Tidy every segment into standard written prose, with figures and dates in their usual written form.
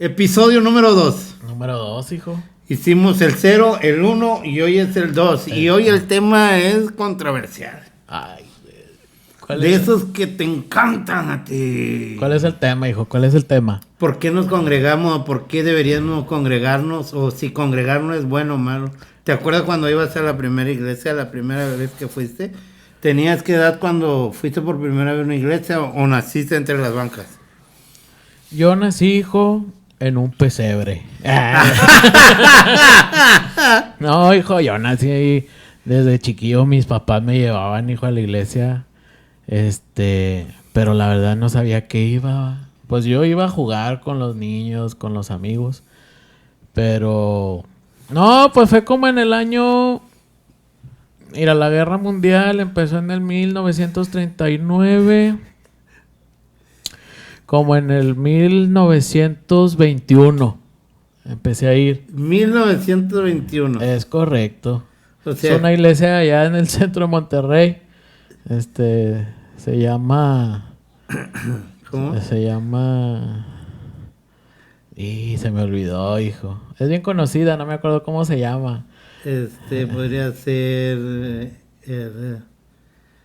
Episodio número 2. Número 2, hijo. Hicimos el 0, el 1 y hoy es el 2. Y hoy el tema es controversial. Ay, de esos que te encantan a ti. ¿Cuál es el tema, hijo? ¿Cuál es el tema? ¿Por qué nos congregamos? ¿Por qué deberíamos congregarnos? O si congregarnos es bueno o malo. ¿Te acuerdas cuando ibas a la primera iglesia, la primera vez que fuiste? ¿Tenías qué edad cuando fuiste por primera vez a una iglesia o naciste entre las bancas? Yo nací, hijo, en un pesebre. No, hijo, yo nací ahí desde chiquillo. Mis papás me llevaban, hijo, a la iglesia. Pero la verdad no sabía qué iba. Pues yo iba a jugar con los niños, con los amigos. Pero no, pues fue como en el año... Mira, la guerra mundial empezó en el 1939. Como en el 1921 empecé a ir. 1921. Es correcto. O sea, es una iglesia allá en el centro de Monterrey. Se llama... ¿cómo? Se llama... Y se me olvidó, hijo. Es bien conocida, no me acuerdo cómo se llama. Podría ser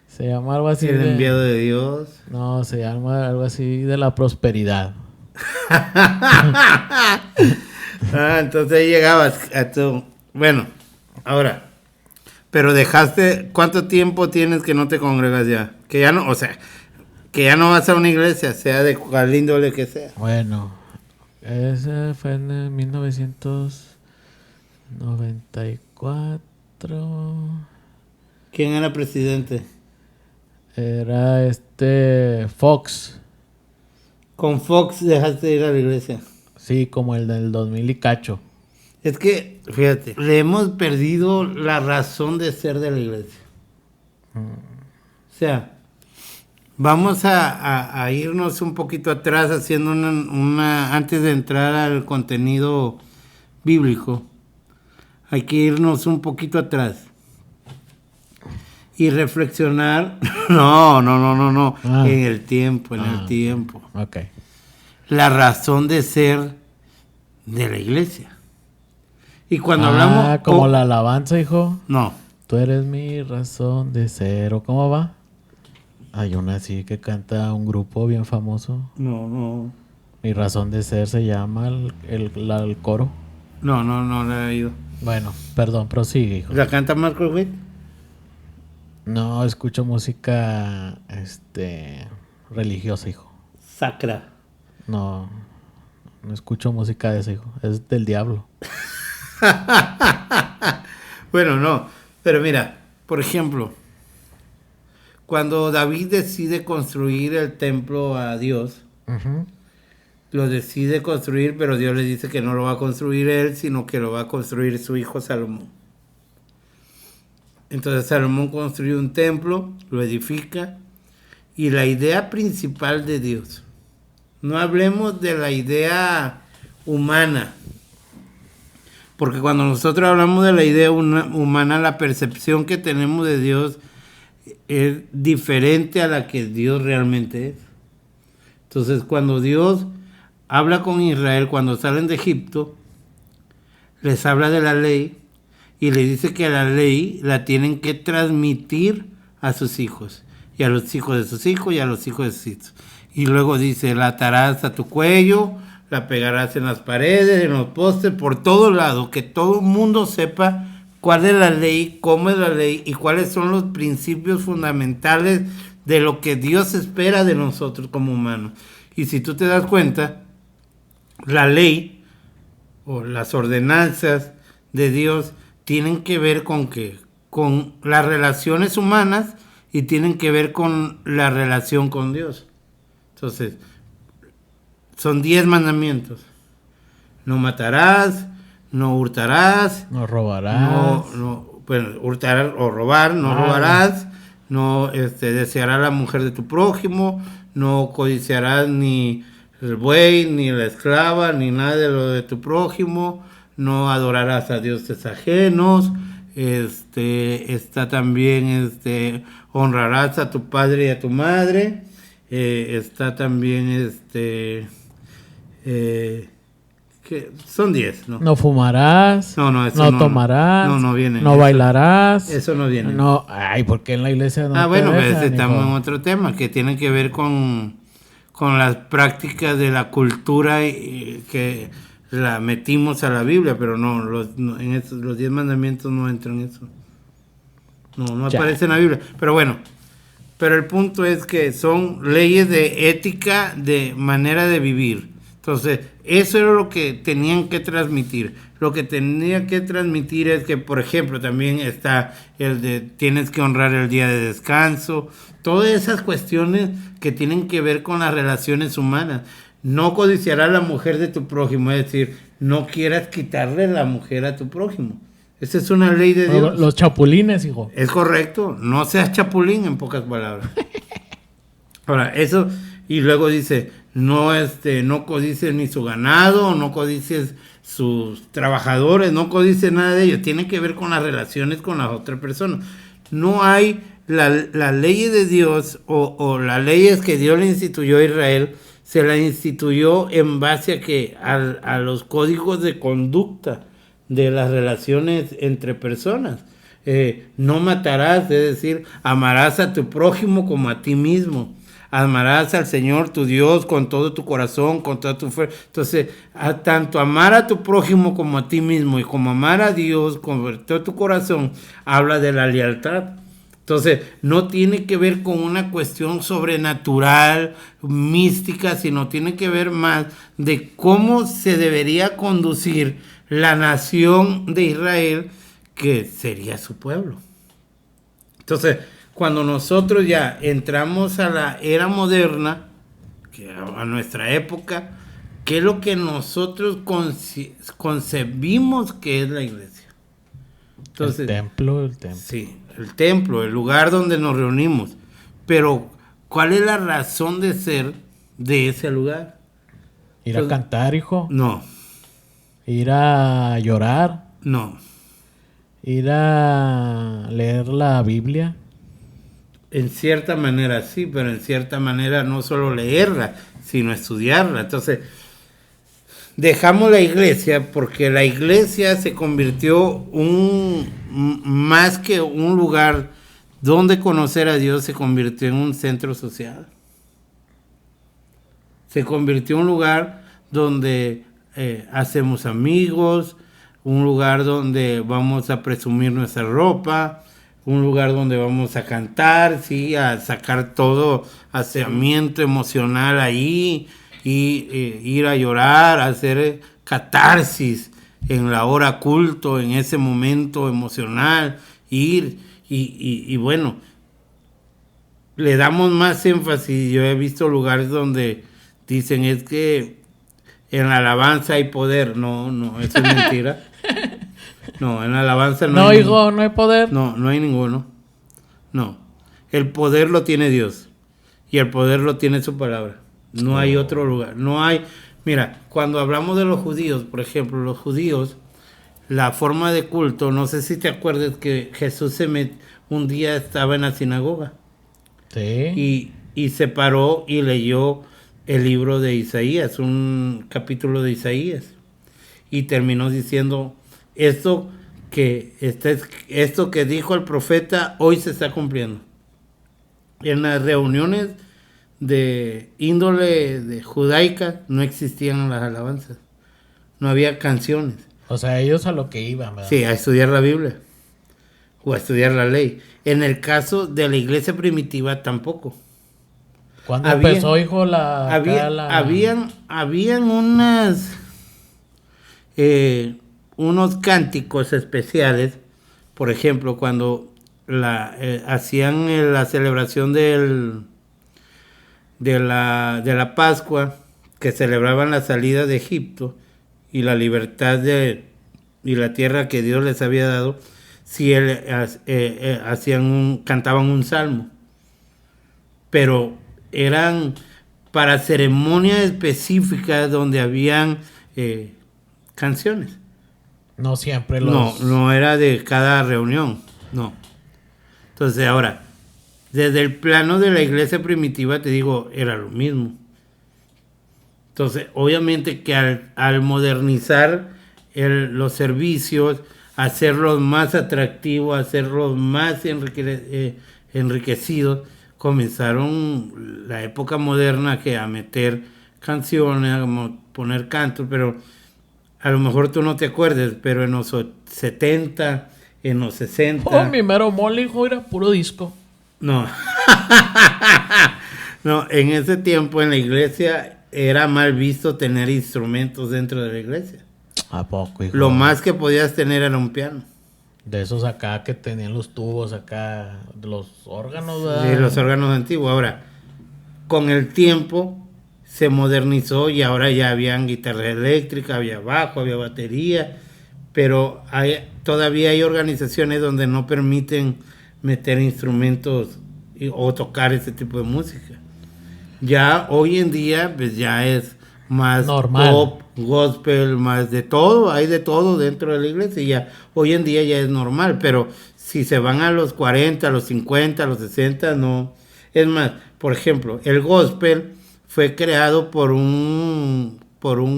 Se llama algo así el enviado de Dios. No, se llama algo así de la prosperidad. Entonces ahí llegabas a tu... Bueno, ahora, pero dejaste... ¿Cuánto tiempo tienes que no te congregas ya? Que ya no, o sea, que ya no vas a una iglesia, sea de cual índole que sea. Bueno, ese fue en el 1994. ¿Quién era presidente? Era Fox. Con Fox dejaste de ir a la iglesia. Sí, como el del 2000 y cacho. Es que, fíjate, le hemos perdido la razón de ser de la iglesia. O sea, vamos a irnos un poquito atrás haciendo antes de entrar al contenido bíblico. Hay que irnos un poquito atrás. Y reflexionar, no. En el tiempo. Ok. La razón de ser de la iglesia. Y cuando hablamos... como la alabanza, hijo. No. Tú eres mi razón de ser. ¿O cómo va? Hay una así que canta un grupo bien famoso. No. Mi razón de ser se llama el coro. No la he ido. Bueno, perdón, prosigue, hijo. ¿La canta Marco Witt? No, escucho música, religiosa, hijo. Sacra. No escucho música de ese, hijo. Es del diablo. Bueno, no. Pero mira, por ejemplo, cuando David decide construir el templo a Dios, lo decide construir, pero Dios le dice que no lo va a construir él, sino que lo va a construir su hijo Salomón. Entonces Salomón construye un templo, lo edifica, y la idea principal de Dios, no hablemos de la idea humana, porque cuando nosotros hablamos de la idea humana, la percepción que tenemos de Dios es diferente a la que Dios realmente es. Entonces cuando Dios habla con Israel, cuando salen de Egipto, les habla de la ley, y le dice que la ley la tienen que transmitir a sus hijos, y a los hijos de sus hijos, y a los hijos de sus hijos. Y luego dice, la atarás a tu cuello, la pegarás en las paredes, en los postes, por todo lado, que todo el mundo sepa cuál es la ley, cómo es la ley, y cuáles son los principios fundamentales de lo que Dios espera de nosotros como humanos. Y si tú te das cuenta, la ley, o las ordenanzas de Dios, tienen que ver con qué, con las relaciones humanas y tienen que ver con la relación con Dios. Entonces, son 10 mandamientos. No matarás, no hurtarás, no robarás, hurtar o robar, no robarás, no desearás la mujer de tu prójimo, no codiciarás ni el buey, ni la esclava, ni nada de lo de tu prójimo, no adorarás a dioses ajenos, está también, honrarás a tu padre y a tu madre, está también, que son 10, ¿no? No fumarás. No, eso no no tomarás. no viene. No Eso, bailarás. eso no viene. No, ay, ¿por qué en la iglesia no te Bueno, pues dejan, estamos hijo? en otro tema que tiene que ver con las prácticas de la cultura que la metimos a la Biblia, pero los 10 mandamientos no entran en eso. No Ya. aparece en la Biblia. Pero bueno, pero el punto es que son leyes de ética, de manera de vivir. Entonces, eso era lo que tenían que transmitir. Lo que tenía que transmitir es que, por ejemplo, también está el de tienes que honrar el día de descanso. Todas esas cuestiones que tienen que ver con las relaciones humanas. No codiciarás la mujer de tu prójimo, es decir, no quieras quitarle la mujer a tu prójimo. Esa es una ley de Dios. Los chapulines, hijo. Es correcto, no seas chapulín en pocas palabras. Ahora, eso, y luego dice, no codices ni su ganado, no codices sus trabajadores, no codices nada de ellos. Tiene que ver con las relaciones con las otras personas. No hay las leyes de Dios o las leyes que Dios le instituyó a Israel, se la instituyó en base a los códigos de conducta de las relaciones entre personas. No matarás, es decir, amarás a tu prójimo como a ti mismo. Amarás al Señor tu Dios con todo tu corazón, con toda tu fuerza. Entonces, tanto amar a tu prójimo como a ti mismo y como amar a Dios con todo tu corazón, habla de la lealtad. Entonces, no tiene que ver con una cuestión sobrenatural, mística, sino tiene que ver más de cómo se debería conducir la nación de Israel, que sería su pueblo. Entonces, cuando nosotros ya entramos a la era moderna, a nuestra época, ¿qué es lo que nosotros concebimos que es la iglesia? Entonces, El templo. Sí, el templo, el lugar donde nos reunimos. Pero, ¿cuál es la razón de ser de ese lugar? Ir a cantar, hijo. No, Ir a llorar. no. Ir a leer la Biblia. En cierta manera sí, pero en cierta manera no solo leerla, sino estudiarla. Entonces, dejamos la iglesia porque la iglesia se convirtió más que un lugar donde conocer a Dios, se convirtió en un centro social. Se convirtió en un lugar donde hacemos amigos, un lugar donde vamos a presumir nuestra ropa, un lugar donde vamos a cantar, sí, a sacar todo aseamiento emocional ahí, y ir a llorar, a hacer catarsis en la hora culto, en ese momento emocional, ir y bueno, le damos más énfasis. Yo he visto lugares donde dicen es que en la alabanza hay poder. No, eso es mentira. No, en la alabanza no hay hijo, no hay poder. no hay ninguno. No, el poder lo tiene Dios y el poder lo tiene su palabra. No hay otro lugar. No hay. Mira, cuando hablamos de los judíos, por ejemplo, los judíos, la forma de culto, no sé si te acuerdas que Jesús un día estaba en la sinagoga. Sí. Y se paró y leyó el libro de Isaías, un capítulo de Isaías. Y terminó diciendo, esto que dijo el profeta hoy se está cumpliendo. En las reuniones de índole de judaica no existían las alabanzas. No había canciones. O sea, ellos a lo que iban, ¿verdad? Sí, a estudiar la Biblia o a estudiar la ley. En el caso de la iglesia primitiva tampoco. ¿Cuándo empezó, hijo, habían unos cánticos especiales, por ejemplo, cuando hacían la celebración de la Pascua, que celebraban la salida de Egipto y la libertad y la tierra que Dios les había dado, si cantaban un salmo, pero eran para ceremonias específicas donde habían canciones. No siempre No era de cada reunión, no. Entonces ahora, desde el plano de la iglesia primitiva, te digo, era lo mismo. Entonces, obviamente que al modernizar los servicios, hacerlos más atractivos, hacerlos más enriquecidos, comenzaron la época moderna que a meter canciones, a poner cantos, pero a lo mejor tú no te acuerdes, pero en los 70, en los 60... Oh, mi mero mole, hijo, era puro disco. No. No, en ese tiempo en la iglesia era mal visto tener instrumentos dentro de la iglesia. ¿A poco, hijo? Lo más que podías tener era un piano. De esos acá que tenían los tubos acá, de los órganos, ¿verdad? Sí, los órganos antiguos. Ahora, con el tiempo se modernizó y ahora ya habían guitarra eléctrica, había bajo, había batería, pero todavía hay organizaciones donde no permiten meter instrumentos o tocar ese tipo de música. Ya hoy en día pues ya es más normal, pop, gospel, más de todo, hay de todo dentro de la iglesia y ya hoy en día ya es normal, pero si se van a los 40, a los 50, a los 60, no. Es más, por ejemplo, el gospel fue creado por un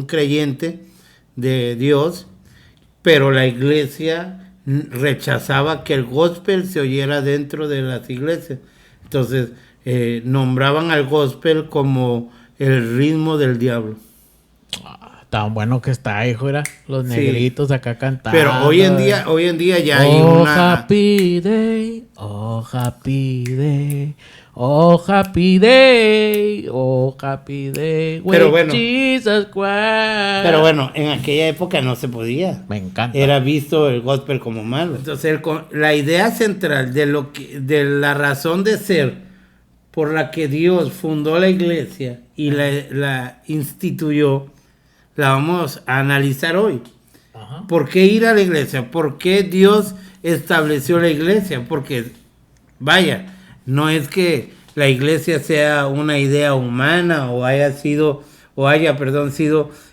creyente de Dios, pero la iglesia rechazaba que el gospel se oyera dentro de las iglesias. Entonces, nombraban al gospel como el ritmo del diablo. Tan bueno que está, hijo, era los negritos acá cantando. Pero hoy en día ya hay Happy day, oh happy day, oh happy day, oh happy day. Pero bueno, Jesus Christ. Pero bueno, en aquella época no se podía. Me encanta. Era visto el gospel como malo. Entonces, la idea central de la razón de ser por la que Dios fundó la iglesia y la instituyó, la vamos a analizar hoy. Ajá. ¿Por qué ir a la iglesia? ¿Por qué Dios estableció la iglesia? Porque, vaya, no es que la iglesia sea una idea humana o haya sido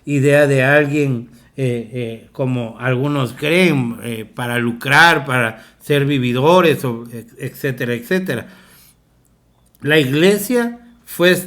idea de alguien como algunos creen, para lucrar, para ser vividores, etcétera, etcétera. La iglesia fue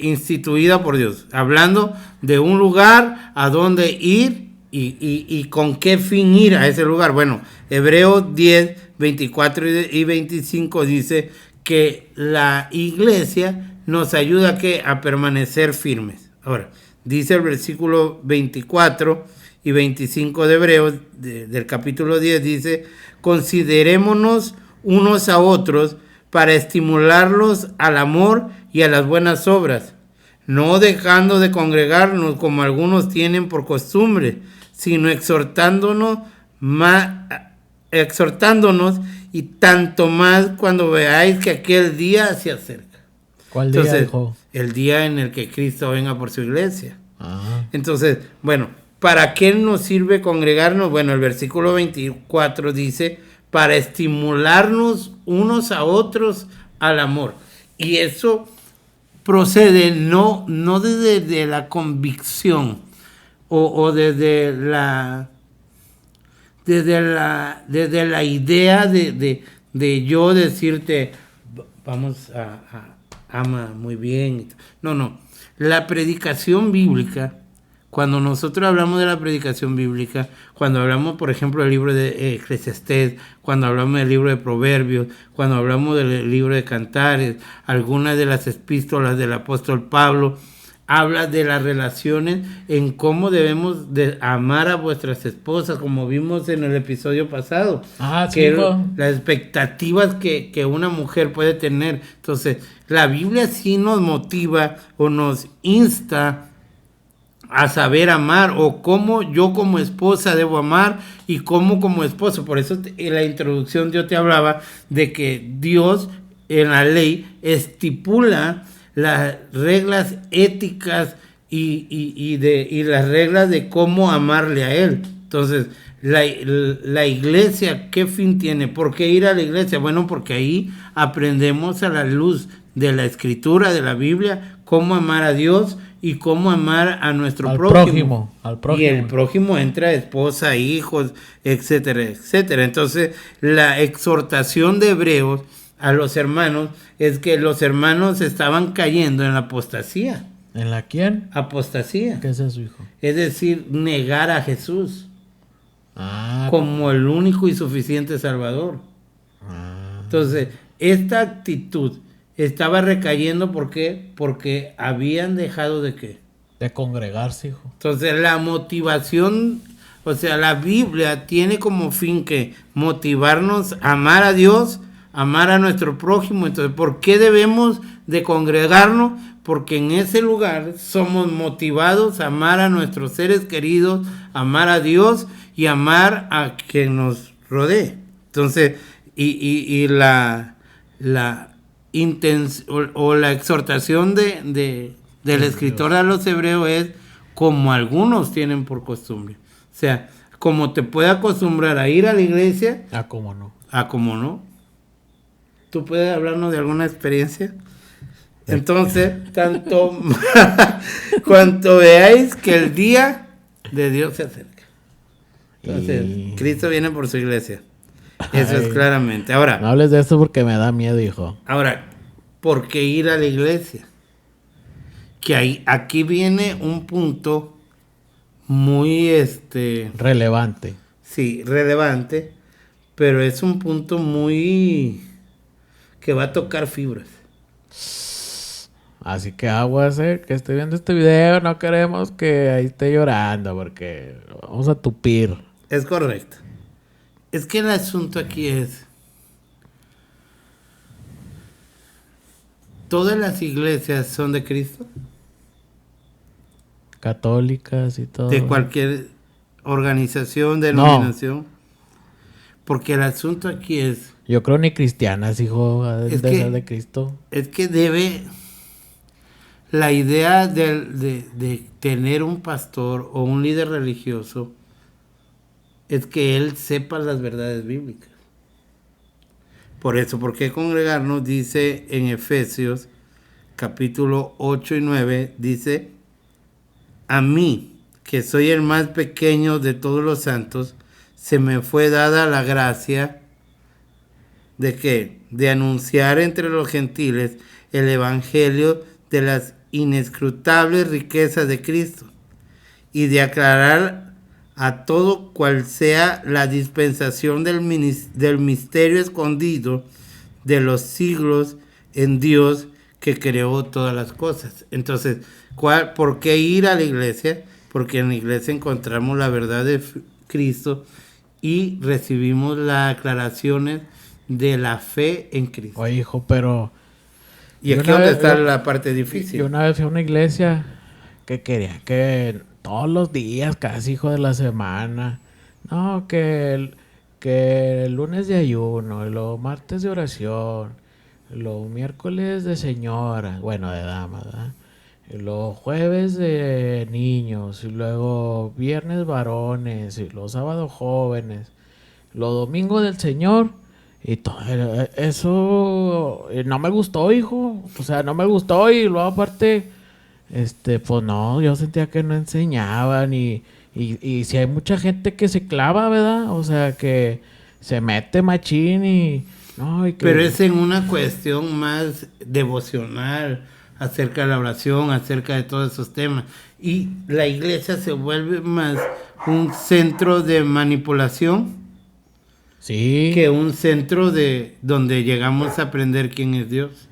instituida por Dios, hablando de un lugar a donde ir y con qué fin ir a ese lugar. Bueno, Hebreos 10, 24 y 25 dice que la iglesia nos ayuda a permanecer firmes. Ahora, dice el versículo 24 y 25 de Hebreos, del capítulo 10, dice: considerémonos unos a otros para estimularlos al amor y a las buenas obras, no dejando de congregarnos como algunos tienen por costumbre, sino exhortándonos y tanto más cuando veáis que aquel día se acerca. ¿Cuál día, Entonces, hijo? el día en el que Cristo venga por su iglesia. Ah. Entonces, bueno, ¿para qué nos sirve congregarnos? Bueno, el versículo 24 dice: para estimularnos unos a otros al amor. Y eso procede no desde la convicción o desde la idea de yo decirte, vamos a ama muy bien. No. La predicación bíblica, cuando nosotros hablamos de la predicación bíblica, cuando hablamos, por ejemplo, del libro de Eclesiastés, cuando hablamos del libro de Proverbios, cuando hablamos del libro de Cantares, algunas de las epístolas del apóstol Pablo, habla de las relaciones, en cómo debemos de amar a vuestras esposas, como vimos en el episodio pasado. Sí, las expectativas que una mujer puede tener. Entonces, la Biblia sí nos motiva o nos insta a saber amar, o cómo yo como esposa debo amar y cómo como esposo. Por eso en la introducción yo te hablaba de que Dios en la ley estipula las reglas éticas y las reglas de cómo amarle a Él. Entonces, la iglesia, ¿qué fin tiene? ¿Por qué ir a la iglesia? Bueno, porque ahí aprendemos a la luz de la escritura, de la Biblia, cómo amar a Dios y cómo amar a nuestro prójimo. Al prójimo. Y el prójimo entra esposa, hijos, etcétera, etcétera. Entonces, la exhortación de Hebreos a los hermanos es que los hermanos estaban cayendo en la apostasía. ¿En la quién? Apostasía. ¿Qué es eso, hijo? Es decir, negar a Jesús Ah, como el único y suficiente Salvador. ah. Entonces, esta actitud estaba recayendo, ¿por qué? Porque habían dejado de qué. De congregarse, hijo. Entonces, la motivación, o sea, la Biblia tiene como fin que motivarnos a amar a Dios, amar a nuestro prójimo. Entonces, ¿por qué debemos de congregarnos? Porque en ese lugar somos motivados a amar a nuestros seres queridos, amar a Dios y amar a quien nos rodee. Entonces, y la o la exhortación del escritor a los hebreos es como algunos tienen por costumbre. O sea, como te puede acostumbrar a ir a la iglesia, Ah, cómo no. a como no. ¿Tú puedes hablarnos de alguna experiencia? Entonces, tanto cuanto veáis que el día de Dios se acerca. Entonces, Cristo viene por su iglesia. Eso es claramente. No Ahora, hables de esto porque me da miedo, hijo. ¿por qué ir a la iglesia? Que aquí viene un punto muy, Relevante. sí, relevante, pero es un punto muy que va a tocar fibras. Así que aguas, que esté viendo este video. No queremos que ahí esté llorando porque vamos a tupir. Es correcto. Es que el asunto aquí es, ¿todas las iglesias son de Cristo? Católicas y todo. De cualquier organización, denominación. Porque el asunto aquí es, Yo creo ni cristianas, hijo, Es de que- ser de Cristo. es que debe, la idea de tener un pastor o un líder religioso es que él sepa las verdades bíblicas. Por eso, ¿por qué congregarnos? Dice en Efesios capítulo 8 y 9, dice, a mí, que soy el más pequeño de todos los santos, se me fue dada la gracia de qué? De anunciar entre los gentiles el evangelio de las inescrutables riquezas de Cristo y de aclarar a todo cual sea la dispensación del misterio escondido de los siglos en Dios que creó todas las cosas. Entonces, ¿por qué ir a la iglesia? Porque en la iglesia encontramos la verdad de Cristo y recibimos las aclaraciones de la fe en Cristo. Oye, hijo, pero Y yo aquí una donde vez- está yo- la parte difícil. yo una vez fui a una iglesia que quería que todos los días, casi, hijo, de la semana. No, que el lunes de ayuno, y luego martes de oración, y luego miércoles de señora, bueno, de damas, ¿verdad? Y luego jueves de niños, y luego viernes varones, y luego sábado jóvenes, los domingos del Señor, y todo eso no me gustó, hijo. O sea, no me gustó, y luego aparte, pues no, yo sentía que no enseñaban, y si hay mucha gente que se clava, ¿verdad? O sea, que se mete machín y no, y que Pero es en una cuestión más devocional, acerca de la oración, acerca de todos esos temas. Y la iglesia se vuelve más un centro de manipulación sí. que un centro de donde llegamos a aprender quién es Dios.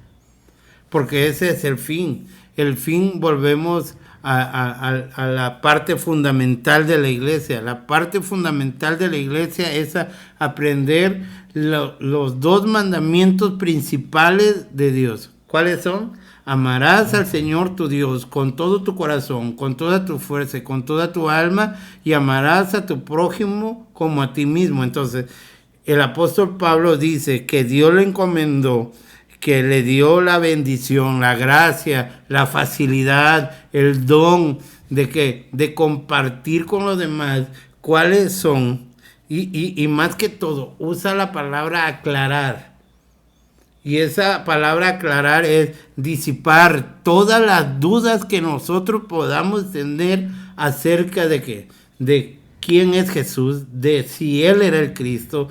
Porque ese es el fin. El fin, volvemos a la parte fundamental de la iglesia. La parte fundamental de la iglesia es aprender los dos mandamientos principales de Dios. ¿Cuáles son? Amarás al Señor tu Dios con todo tu corazón, con toda tu fuerza y con toda tu alma, y amarás a tu prójimo como a ti mismo. Entonces, el apóstol Pablo dice que Dios le encomendó, que le dio la bendición, la gracia, la facilidad, el don de compartir con los demás cuáles son, y más que todo, usa la palabra aclarar. Y esa palabra aclarar es disipar todas las dudas que nosotros podamos tener acerca de qué, de quién es Jesús, de si Él era el Cristo,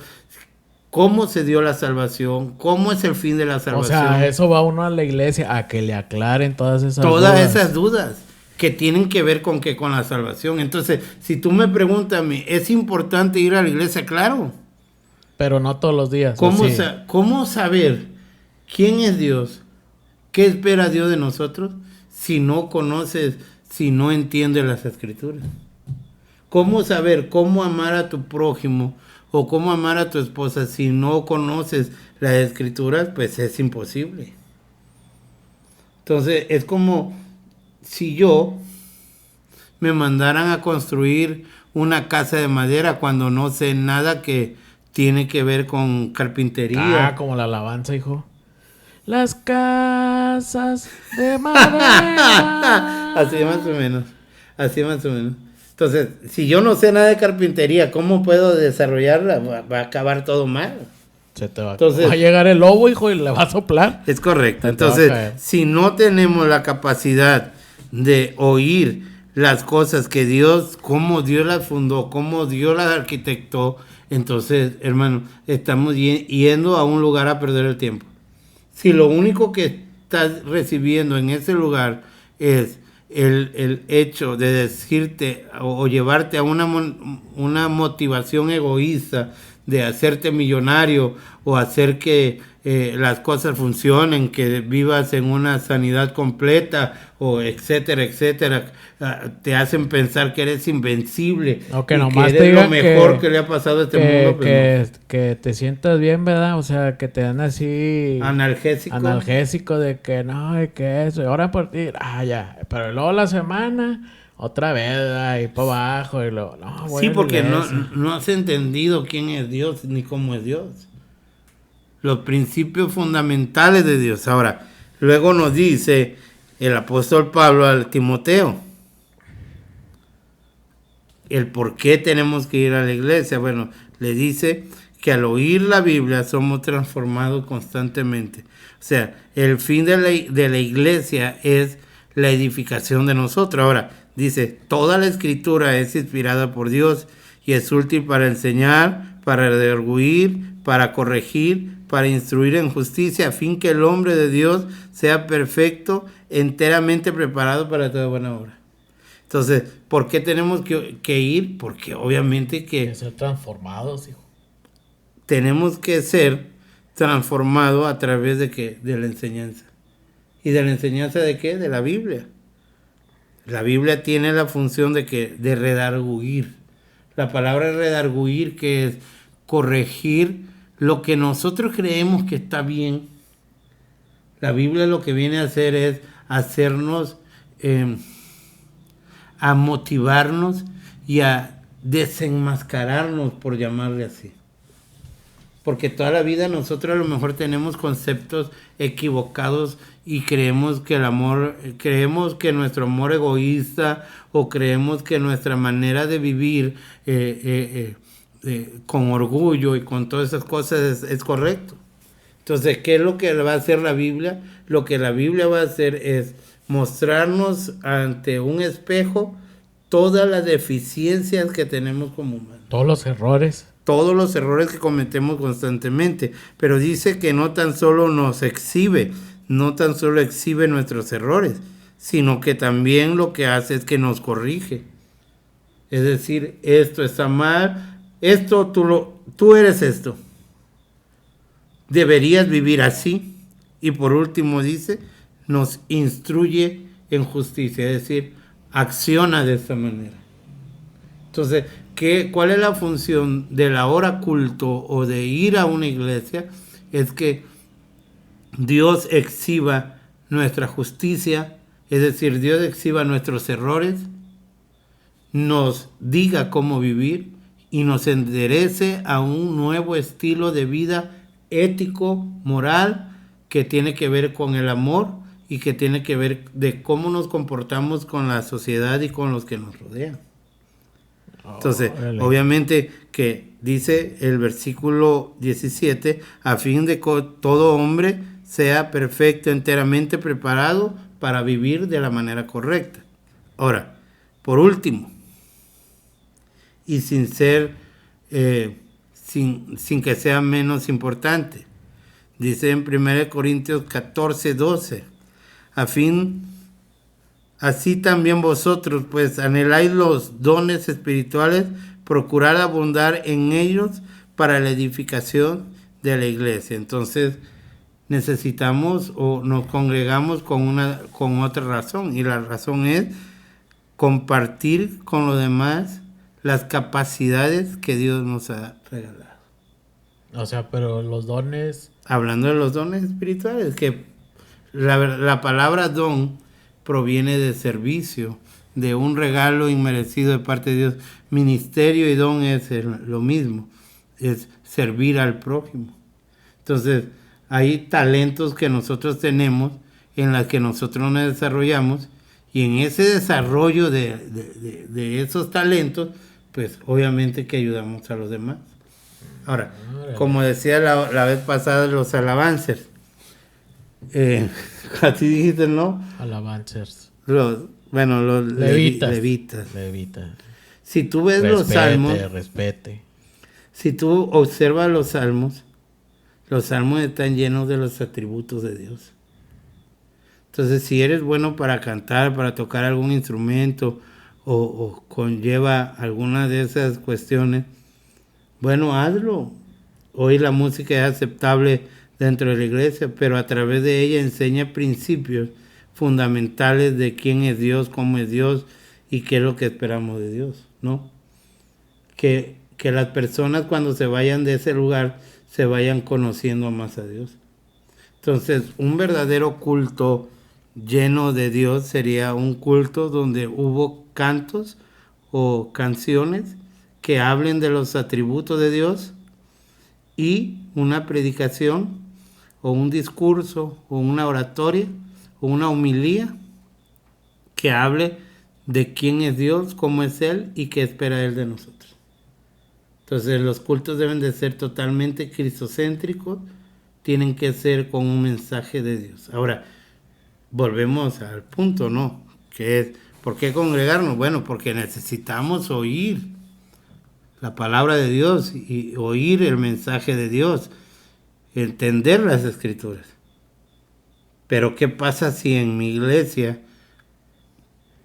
cómo se dio la salvación, cómo es el fin de la O salvación. sea, eso va uno a la iglesia a que le aclaren todas esas Todas dudas. esas dudas que tienen que ver con qué, con la salvación. Entonces, si tú me preguntas a mí, ¿es importante ir a la iglesia? Claro. Pero no todos los días. ¿Cómo, Sí. cómo saber quién es Dios? ¿Qué espera Dios de nosotros si no conoces, si no entiendes las escrituras? ¿Cómo saber cómo amar a tu prójimo o cómo amar a tu esposa si no conoces las escrituras? Pues es imposible. Entonces es como si yo me mandaran a construir una casa de madera cuando no sé nada que tiene que ver con carpintería. Ah, como la alabanza, hijo. Las casas de madera. Así más o menos. Así más o menos. Entonces, si yo no sé nada de carpintería, ¿cómo puedo desarrollarla? Va a acabar todo mal. Se te va, Entonces, va a llegar el lobo, hijo, y le va a soplar. es correcto. Se te va a Entonces, caer. si no tenemos la capacidad de oír las cosas que Dios, cómo Dios las fundó, cómo Dios las arquitectó, entonces, hermano, estamos yendo a un lugar a perder el tiempo. Si lo único que estás recibiendo en ese lugar es el hecho de decirte o llevarte a una motivación egoísta de hacerte millonario o hacer que las cosas funcionen, que vivas en una sanidad completa o etcétera, etcétera, te hacen pensar que eres invencible O que y nomás que te eres lo digan mejor que le ha pasado a este mundo. Pues que te sientas bien, ¿verdad? O sea, que te dan así... no. Analgésico de que no, y que eso, y ahora por ti, ya. Pero luego la semana, otra vez, y para abajo, y luego, no, voy Sí, a la porque iglesia. no has entendido quién es Dios ni cómo es Dios. Los principios fundamentales de Dios. Ahora, luego nos dice el apóstol Pablo al Timoteo el por qué tenemos que ir a la iglesia. Bueno, le dice que al oír la Biblia somos transformados constantemente. O sea, el fin de la iglesia es la edificación de nosotros. Ahora, dice, toda la escritura es inspirada por Dios y es útil para enseñar, para redarguir, para corregir, para instruir en justicia, a fin que el hombre de Dios sea perfecto, enteramente preparado para toda buena obra. Entonces, ¿por qué tenemos que ir? Porque obviamente que Que ser transformados, hijo. tenemos que ser transformados a través de qué? De la enseñanza. ¿Y de la enseñanza de qué? De la Biblia. La Biblia tiene la función de que de redarguir. La palabra redarguir, que es corregir lo que nosotros creemos que está bien. La Biblia lo que viene a hacer es hacernos a motivarnos y a desenmascararnos, por llamarle así. Porque toda la vida nosotros a lo mejor tenemos conceptos equivocados y creemos que creemos que nuestro amor egoísta o creemos que nuestra manera de vivir con orgullo y con todas esas cosas es correcto. Entonces, ¿qué es lo que va a hacer la Biblia? Lo que la Biblia va a hacer es mostrarnos ante un espejo todas las deficiencias que tenemos como humanos. Todos los errores. Todos los errores que cometemos constantemente. Pero dice que no tan solo nos exhibe, no tan solo exhibe nuestros errores, sino que también lo que hace es que nos corrige. Es decir, esto está mal, esto tú eres esto. Deberías vivir así. Y por último dice, nos instruye en justicia, es decir, acciona de esta manera. Entonces, ¿cuál es la función de la hora culto o de ir a una iglesia? Es que Dios exhiba nuestra justicia, es decir, Dios exhiba nuestros errores, nos diga cómo vivir y nos enderece a un nuevo estilo de vida ético, moral, que tiene que ver con el amor y que tiene que ver de cómo nos comportamos con la sociedad y con los que nos rodean. Entonces, obviamente que dice el versículo 17, a fin de que todo hombre sea perfecto, enteramente preparado para vivir de la manera correcta. Ahora, por último, y sin sin que sea menos importante. Dice en 1 Corintios 14:12, así también vosotros, pues anheláis los dones espirituales, procurad abundar en ellos para la edificación de la iglesia. Entonces necesitamos o nos congregamos con otra razón, y la razón es compartir con los demás las capacidades que Dios nos ha regalado. O sea, pero los dones... Hablando de los dones espirituales, que la palabra don proviene de servicio, de un regalo inmerecido de parte de Dios. Ministerio y don es lo mismo, es servir al prójimo. Entonces, hay talentos que nosotros tenemos, en las que nosotros nos desarrollamos, y en ese desarrollo de esos talentos, pues obviamente que ayudamos a los demás. Ahora, como decía la vez pasada, los alabancers, así dijiste, ¿no? Alabancers. Los levitas. Si tú ves los salmos, respete. si tú observas los salmos están llenos de los atributos de Dios. Entonces, si eres bueno para cantar, para tocar algún instrumento, o conlleva alguna de esas cuestiones, bueno, hazlo. Hoy la música es aceptable dentro de la iglesia, pero a través de ella enseña principios fundamentales de quién es Dios, cómo es Dios y qué es lo que esperamos de Dios, ¿no? Que las personas cuando se vayan de ese lugar se vayan conociendo más a Dios. Entonces, un verdadero culto lleno de Dios sería un culto donde hubo cantos o canciones que hablen de los atributos de Dios, y una predicación o un discurso o una oratoria o una homilía que hable de quién es Dios, cómo es Él y qué espera Él de nosotros. Entonces los cultos deben de ser totalmente cristocéntricos, tienen que ser con un mensaje de Dios. Ahora, volvemos al punto, ¿no? Que es, ¿por qué congregarnos? Bueno, porque necesitamos oír la palabra de Dios y oír el mensaje de Dios, entender las escrituras. Pero ¿qué pasa si en mi iglesia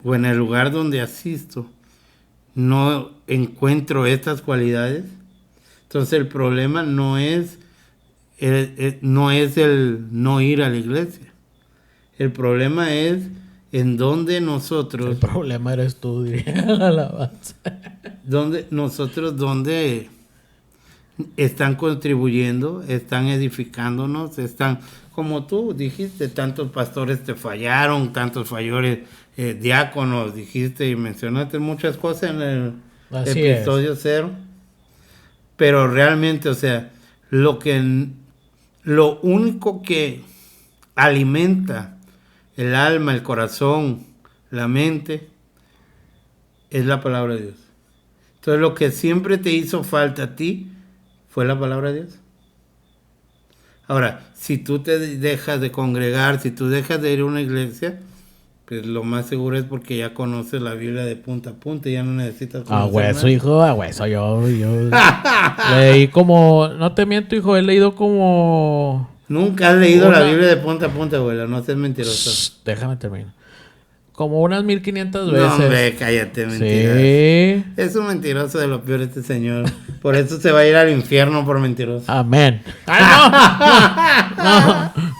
o en el lugar donde asisto no encuentro estas cualidades? Entonces el problema no es el no ir a la iglesia. El problema es en donde nosotros... El problema eres tú, diría la alabanza. Donde están contribuyendo, están edificándonos, están, como tú dijiste, tantos pastores te fallaron, tantos falladores, diáconos, dijiste y mencionaste muchas cosas en el episodio 0. Pero realmente, o sea, lo único que alimenta el alma, el corazón, la mente, es la palabra de Dios. Entonces, lo que siempre te hizo falta a ti fue la palabra de Dios. Ahora, si tú te dejas de congregar, si tú dejas de ir a una iglesia, pues lo más seguro es porque ya conoces la Biblia de punta a punta y ya no necesitas conocer a hueso, nada. Hijo, a hueso. Yo leí como... No te miento, hijo, he leído como... Nunca has leído la Biblia de punta a punta, abuela. No seas mentiroso. Déjame terminar. Como unas 1500 veces. No, hombre, cállate, mentira. Sí. Es un mentiroso de lo peor este señor. Por eso se va a ir al infierno por mentiroso. Amén.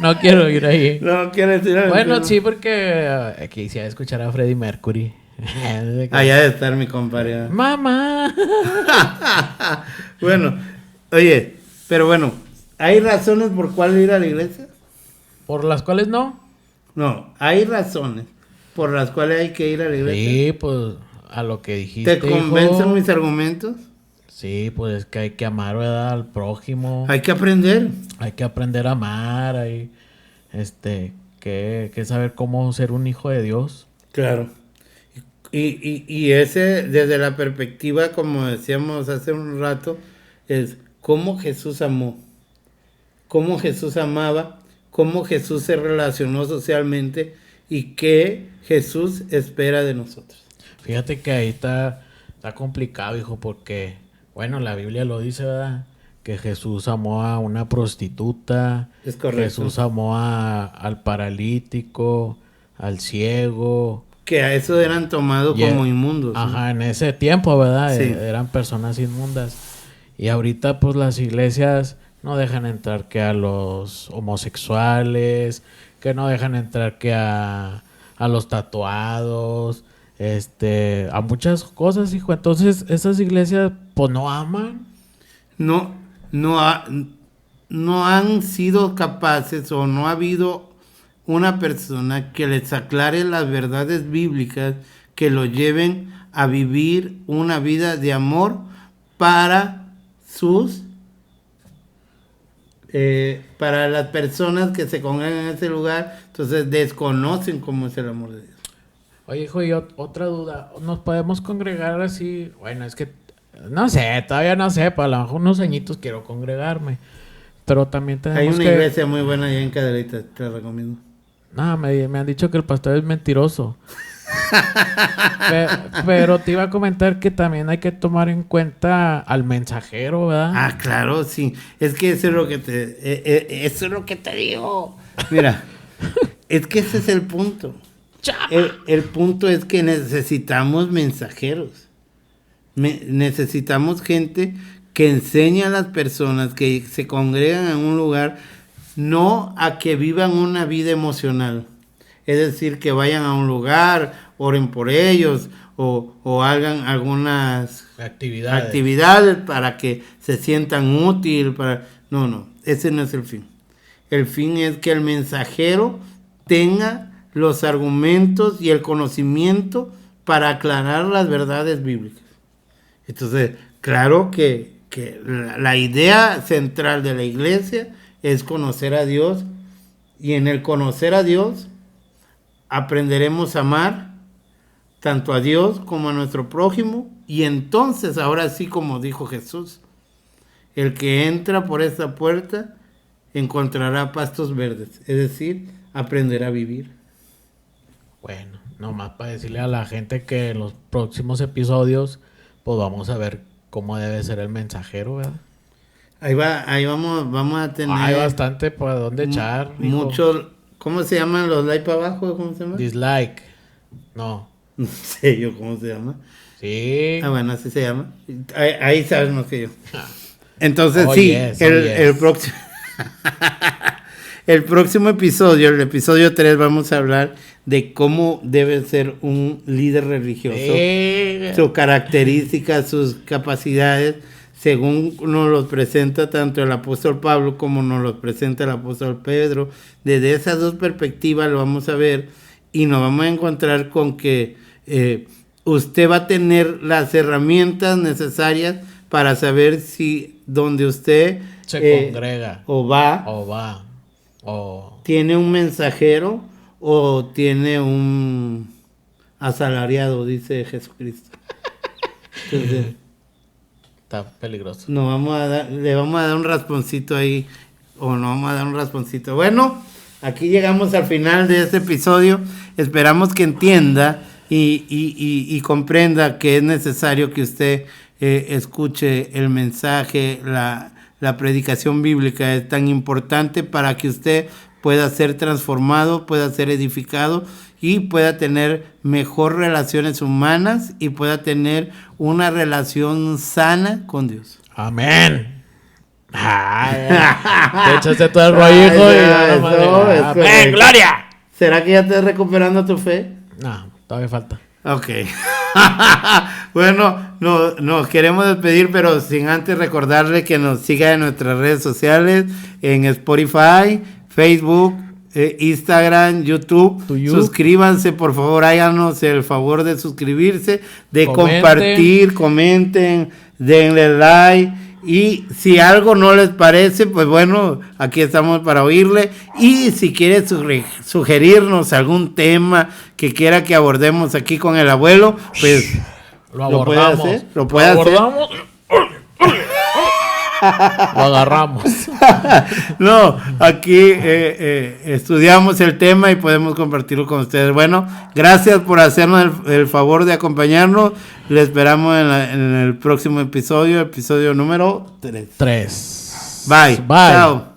No quiero ir ahí. No quieres ir al infierno. Bueno, sí, porque quisiera escuchar a Freddie Mercury. Allá de estar mi compadre. ¡Mamá! Bueno, oye, pero bueno, ¿hay razones por cuál ir a la iglesia? ¿Por las cuales no? No, hay razones por las cuales hay que ir a la iglesia. Sí, pues a lo que dijiste. ¿Te convencen mis argumentos? Sí, pues es que hay que amar, ¿verdad? Al prójimo. Hay que aprender. Hay que aprender a amar. Hay que saber cómo ser un hijo de Dios. Claro. Y ese, desde la perspectiva, como decíamos hace un rato, es cómo Jesús amó. Cómo Jesús amaba. Cómo Jesús se relacionó socialmente. Y qué Jesús espera de nosotros. Fíjate que ahí está complicado, hijo, porque, bueno, la Biblia lo dice, ¿verdad? que Jesús amó a una prostituta, Es correcto. Jesús amó al paralítico, al ciego. Que a eso eran tomados como inmundos. Ajá, en ese tiempo, ¿verdad? Sí. Eran personas inmundas. Y ahorita, pues, las iglesias no dejan entrar que a los homosexuales, que no dejan entrar que a los tatuados, a muchas cosas, hijo. Entonces, esas iglesias, pues, no aman. No han sido capaces o no ha habido una persona que les aclare las verdades bíblicas que lo lleven a vivir una vida de amor para para las personas que se congregan en ese lugar. Entonces desconocen cómo es el amor de Dios. Oye, hijo, y otra duda. ¿Nos podemos congregar así? Bueno, es que no sé, todavía no sé. Para a lo mejor unos añitos quiero congregarme. Pero también tenemos Hay una iglesia muy buena allá en Cadereyta, te la recomiendo. No, me han dicho que el pastor es mentiroso. Pero te iba a comentar que también hay que tomar en cuenta al mensajero, ¿verdad? Ah, claro, sí. Es que eso es lo que eso es lo que te digo. Mira, es que ese es el punto. El punto es que necesitamos mensajeros. Necesitamos gente que enseñe a las personas que se congregan en un lugar, no a que vivan una vida emocional. Es decir, que vayan a un lugar, oren por ellos o hagan algunas actividades para que se sientan útiles. No, ese no es el fin. El fin es que el mensajero tenga los argumentos y el conocimiento para aclarar las verdades bíblicas. Entonces, claro que la idea central de la iglesia es conocer a Dios, y en el conocer a Dios aprenderemos a amar tanto a Dios como a nuestro prójimo, y entonces, ahora sí, como dijo Jesús, el que entra por esta puerta encontrará pastos verdes, es decir, aprenderá a vivir. Bueno, nomás para decirle a la gente que en los próximos episodios pues vamos a ver cómo debe ser el mensajero, ¿verdad? Ahí vamos a tener... Hay bastante por dónde echar. Muchos, ¿cómo se llaman los like para abajo? ¿Cómo se llama? Dislike. No sé yo cómo se llama. Sí. Ah, bueno, así se llama. Ahí sabes más que yo. Entonces, yes. El próximo... el próximo episodio, el episodio 3, vamos a hablar de cómo debe ser un líder religioso. Sus características, sus capacidades, según nos los presenta tanto el apóstol Pablo como nos los presenta el apóstol Pedro. Desde esas dos perspectivas lo vamos a ver, y nos vamos a encontrar con que usted va a tener las herramientas necesarias para saber si donde usted se congrega o va tiene un mensajero o tiene un asalariado, dice Jesucristo. Entonces, está peligroso. le vamos a dar un rasponcito ahí, o no vamos a dar un rasponcito. Bueno, aquí llegamos al final de este episodio. Esperamos que entienda y comprenda que es necesario que usted escuche el mensaje. La predicación bíblica es tan importante para que usted pueda ser transformado, pueda ser edificado y pueda tener mejor relaciones humanas y pueda tener una relación sana con Dios. Amén. Te echaste todo el rollo, hijo. Amén, gloria. ¿Será que ya estás recuperando tu fe? No, todavía falta. Ok. Bueno, nos queremos despedir, pero sin antes recordarle que nos siga en nuestras redes sociales, en Spotify, Facebook, Instagram, YouTube. Suscríbanse, por favor, háganos el favor de suscribirse, de compartir, comenten, denle like. Y si algo no les parece, pues bueno, aquí estamos para oírle. Y si quiere sugerirnos algún tema que quiera que abordemos aquí con el abuelo, pues lo puede hacer. Lo puede hacer. Lo agarramos. No, aquí estudiamos el tema y podemos compartirlo con ustedes. Bueno, gracias por hacernos el favor de acompañarnos. Le esperamos en el próximo episodio número 3. Bye. Bye. Chao.